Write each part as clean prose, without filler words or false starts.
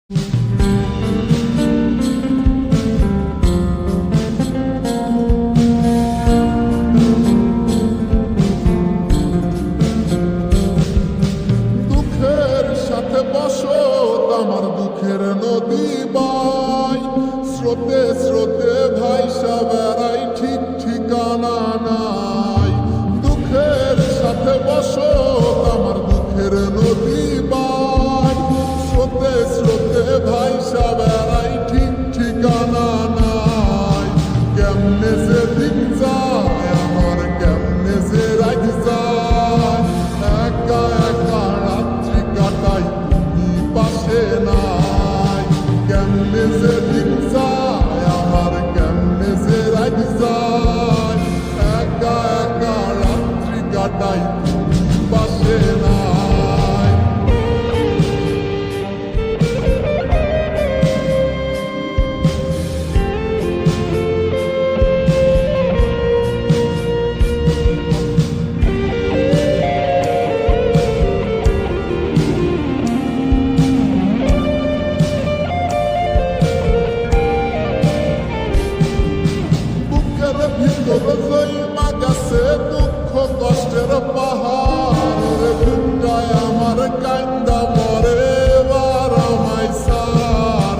দুঃখের সাথে বসো আমার দুঃখের নদী বাই, স্রোতে স্রোতে ভাইসা বেড়াই ঠিক ঠিকানা নাই। দুঃখের সাথে বসো আমার দুঃখের নদী বাই, স্রোতে স্রোতে ভাইসা বেড়াই ঠিক ঠিকানা নাই। কেমনে যে দিন যায় আমার, কেমনে যে রাত যায়, একা একা রাত্রি কাটাই তুমি পাশে নাই। কেমনে যে দিন যায় আমার, কেমনে যে রাত যায়, একা একা রাত্রি কাটাই তুমি পাশে নাই। বুকের ভিতর জইমা গেছে দুঃখ কষ্টের পাহাড়, বুকটায় আমার কান্দা মরে এবার আমায় সার।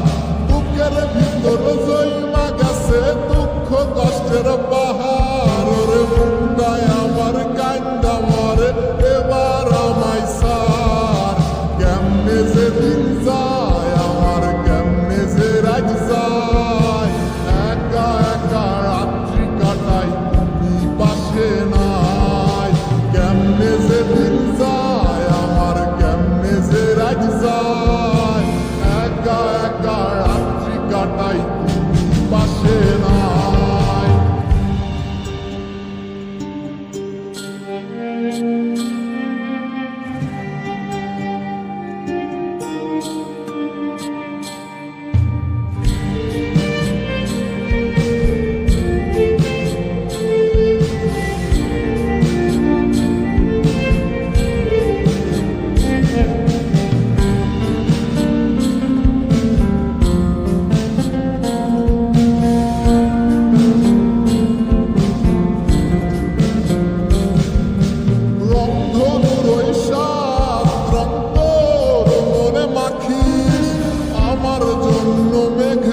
বুকের ভিতর জইমা গেছে দুঃখ কষ্টের পাহাড়, বুকটায় আমার কান্দা মরে এবার আমায় সার। কেমনে যে দিন যায় আমার, কেমনে যে রাত যায়, একা একা রাত্রি কাটাই তুমি পাশে নাই। কেমনে যে দিন যায় আমার, কেমনে যে রাত যায়, একা একা রাত্রি কাটাই তুমি পাশে নাই। রংধনুর ওই সাত রং তোর মনে মাখিস, আমার জন্য মেঘ